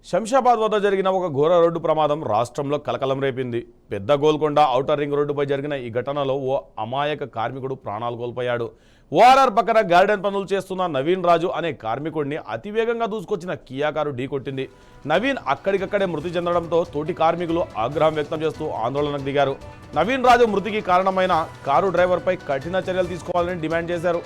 శంషాబాద్ వద్ద జరిగిన ఒక ఘోర రోడ్డు ప్రమాదం రాష్ట్రంలో కలకలం రేపింది. పెద్ద గోల్కొండ ఔటర్ రింగ్ రోడ్డుపై జరిగిన ఈ ఘటనలో ఓ అమాయక కార్మికుడు ప్రాణాలు కోల్పోయాడు. ఓఆర్ఆర్ పక్కన గార్డెన్ పనులు చేస్తున్న నవీన్ రాజు అనే కార్మికుడిని అతివేగంగా దూసుకొచ్చిన కియా కారు ఢీకొట్టింది. నవీన్ అక్కడికక్కడే మృతి చెందడంతో తోటి కార్మికులు ఆగ్రహం వ్యక్తం చేస్తూ ఆందోళనకు దిగారు. నవీన్ రాజు మృతికి కారణమైన కారు డ్రైవర్పై కఠిన చర్యలు తీసుకోవాలని డిమాండ్ చేశారు.